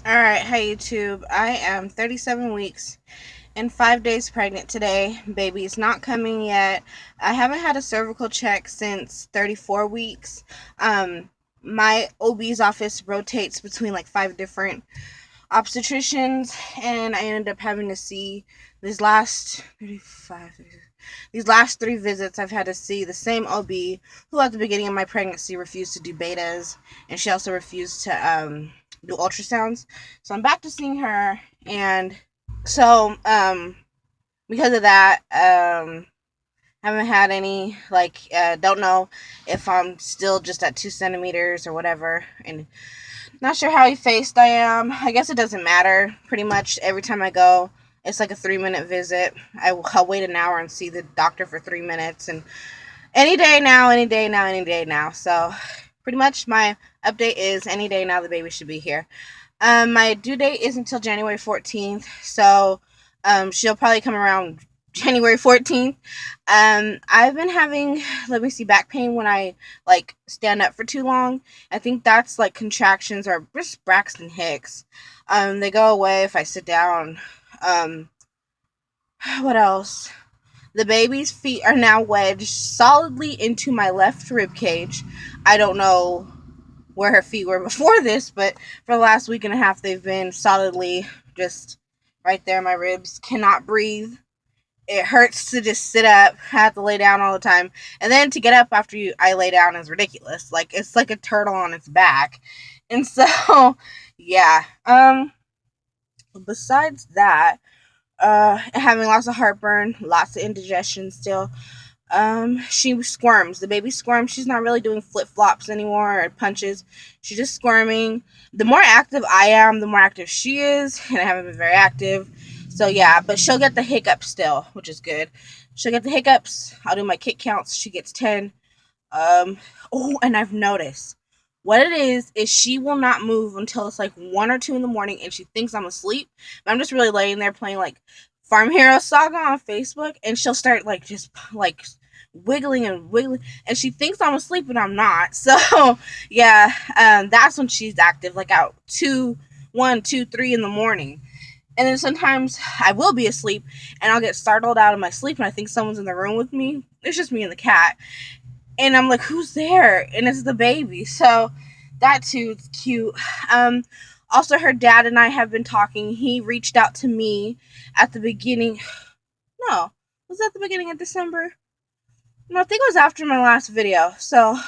Alright, hey YouTube. I am 37 weeks and 5 days pregnant today. Baby's not coming yet. I haven't had a cervical check since 34 weeks. My OB's office rotates between like 5 different obstetricians, and I ended up having to see these last 35 these last 3 visits. I've had to see the same OB who at the beginning of my pregnancy refused to do betas, and she also refused to do ultrasounds. So I'm back to seeing her, and so because of that, haven't had any, don't know if I'm still just at 2 centimeters or whatever, and not sure how faced I am. I guess it doesn't matter. Pretty much every time I go, it's like a 3 minute visit. I'll wait an hour and see the doctor for 3 minutes, and any day now, any day now, any day now. So pretty much my update is any day now the baby should be here. My due date is until January 14th, so she'll probably come around January 14th. I've been having, let me see, back pain when I like stand up for too long. I think that's like contractions or just Braxton Hicks. They go away if I sit down. Um, what else? The baby's feet are now wedged solidly into my left rib cage. I don't know where her feet were before this, but for the last week and a half, they've been solidly just right there. My ribs cannot breathe. It hurts to just sit up. I have to lay down all the time, and then to get up after I lay down is ridiculous. Like it's like a turtle on its back, and so yeah. Besides that, having lots of heartburn, lots of indigestion still. She squirms. The baby squirms. She's not really doing flip flops anymore or punches. She's just squirming. The more active I am, the more active she is, and I haven't been very active. So yeah, but she'll get the hiccups still, which is good. She'll get the hiccups. I'll do my kick counts. She gets 10. Oh, and I've noticed what it is she will not move until it's like 1 or 2 in the morning, and she thinks I'm asleep. But I'm just really laying there playing like Farm Hero Saga on Facebook, and she'll start like just like wiggling and wiggling, and she thinks I'm asleep, but I'm not. So yeah, that's when she's active, like out 2, 1, 2, 3 in the morning. And then sometimes I will be asleep and I'll get startled out of my sleep and I think someone's in the room with me. It's just me and the cat. And I'm like, who's there? And it's the baby. So that too is cute. Um, Also, her dad and I have been talking. He reached out to me at the beginning. No, was that the beginning of December? No, I think it was after my last video. So,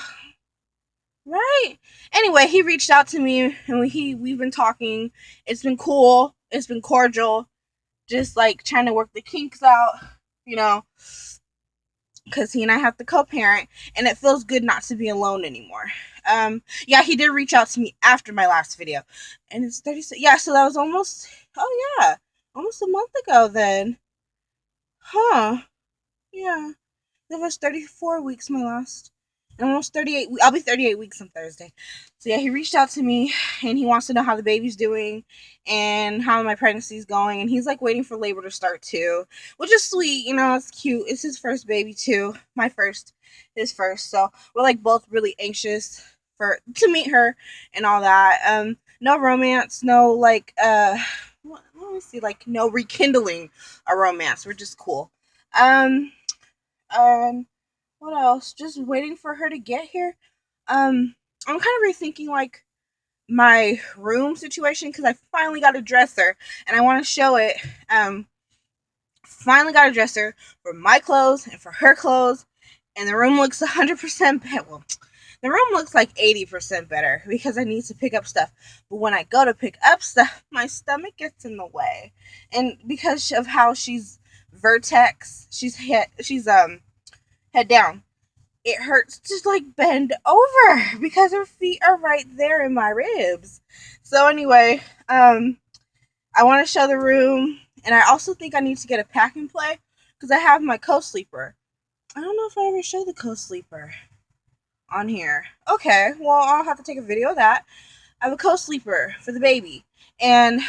right. Anyway, he reached out to me and we've been talking. It's been cool. It's been cordial. Just like trying to work the kinks out, you know, because he and I have to co-parent, and it feels good not to be alone anymore. Yeah, he did reach out to me after my last video, and it's 36. Yeah, so that was almost, oh yeah, almost a month ago then, huh? Yeah, that was 34 weeks my last. And almost 38. I'll be 38 weeks on Thursday. So yeah, he reached out to me and he wants to know how the baby's doing and how my pregnancy's going. And he's like waiting for labor to start too, which is sweet. You know, it's cute. It's his first baby too. My first, his first. So we're like both really anxious for to meet her and all that. No romance, no like let me see, like no rekindling a romance. We're just cool. Um, um what else? Just waiting for her to get here. I'm kind of rethinking like my room situation because I finally got a dresser and I want to show it. Finally got a dresser for my clothes and for her clothes, and the room looks 100% better. Well, the room looks like 80% better because I need to pick up stuff. But when I go to pick up stuff, my stomach gets in the way, and because of how she's vertex, she's head down, it hurts to like bend over because her feet are right there in my ribs. So anyway, I want to show the room, and I also think I need to get a pack and play because I have my co-sleeper. I don't know if I ever showed the co-sleeper on here. Okay, well I'll have to take a video of that. I have a co-sleeper for the baby, and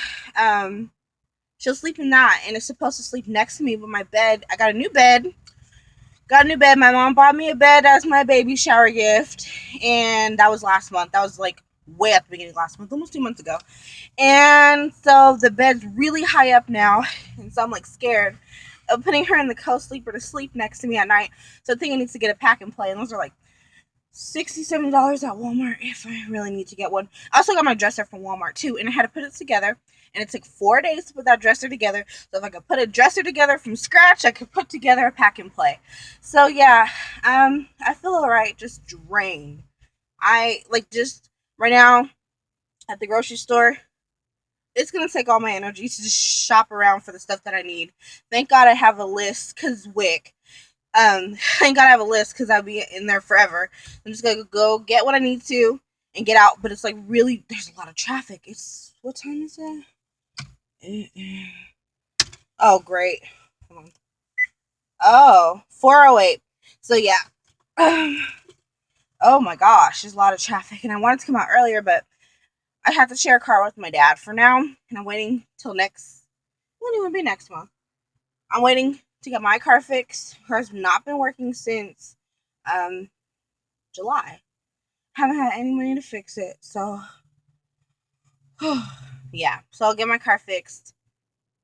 she'll sleep in that, and it's supposed to sleep next to me. But my bed, I got a new bed. Got a new bed. My mom bought me a bed as my baby shower gift, and that was last month. That was like way at the beginning of last month, almost 2 months ago. And so the bed's really high up now, and so I'm like scared of putting her in the co-sleeper to sleep next to me at night. So I think I need to get a pack and play, and those are like $60-70 at Walmart if I really need to get one. I also got my dresser from Walmart too, and I had to put it together, and it took 4 days to put that dresser together. So if I could put a dresser together from scratch, I could put together a pack and play. So yeah, I feel alright, just drained. I like just right now at the grocery store. It's gonna take all my energy to just shop around for the stuff that I need. Thank God I have a list, cause Wick. Thank God I have a list because I'll be in there forever. I'm just gonna go get what I need to and get out. But it's like really, there's a lot of traffic. It's what time is it? Oh, great. Hold on. Oh, 4:08. So yeah. Oh my gosh, there's a lot of traffic, and I wanted to come out earlier, but I have to share a car with my dad for now, and I'm waiting till next. It won't even be next month. I'm waiting to get my car fixed. Hers has not been working since um July. Haven't had any money to fix it, so yeah. So I'll get my car fixed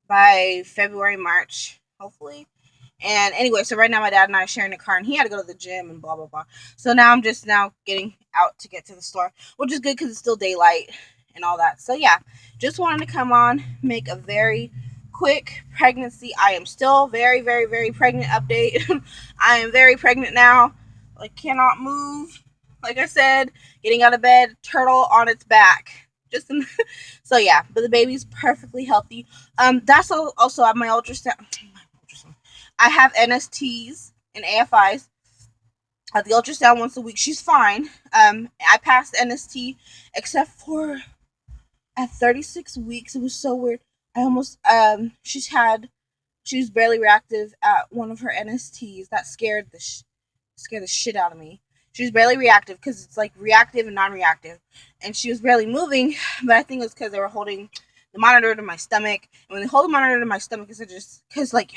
by February, March, hopefully. And anyway, so right now my dad and I are sharing a car, and he had to go to the gym and blah blah blah. So now I'm just now getting out to get to the store, which is good because it's still daylight and all that. So yeah, just wanted to come on, make a very quick pregnancy. I am still very, very, very pregnant update. I am very pregnant now. I cannot move. Like I said, getting out of bed, turtle on its back. Just in so yeah, but the baby's perfectly healthy. That's also at my ultrasound. I have NSTs and AFIs at the ultrasound once a week. She's fine. I passed NST except for at 36 weeks. It was so weird. I almost she was barely reactive at one of her NSTs. That scared the shit out of me. She was barely reactive because it's like reactive and non-reactive, and she was barely moving. But I think it was because they were holding the monitor to my stomach, and when they hold the monitor to my stomach, it's just because like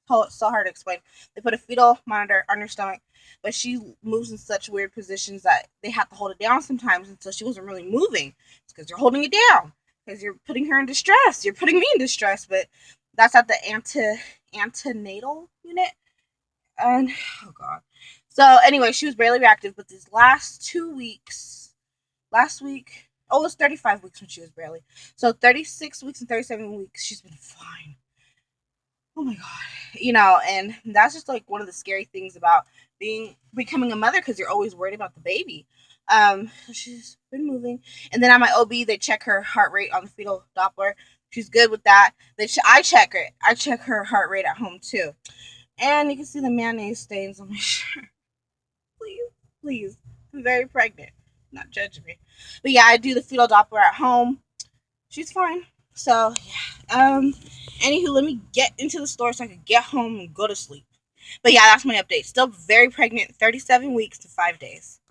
it's so hard to explain. They put a fetal monitor on her stomach, but she moves in such weird positions that they have to hold it down sometimes, and so she wasn't really moving. It's because you're holding it down because you're putting her in distress. You're putting me in distress, but that's at the antenatal unit. And oh god. So anyway, she was barely reactive, but these last 2 weeks, last week, oh, it was 35 weeks when she was barely. So 36 weeks and 37 weeks, she's been fine. Oh my god. And that's just like one of the scary things about becoming a mother, because you're always worried about the baby. She's been moving, and then at my OB they check her heart rate on the fetal Doppler. She's good with that. I check her heart rate at home too, and you can see the mayonnaise stains on my shirt. Please, I'm very pregnant. Not judge me, but yeah, I do the fetal Doppler at home. She's fine. So yeah. Anywho, let me get into the store so I could get home and go to sleep. But yeah, that's my update. Still very pregnant, 37 weeks to 5 days.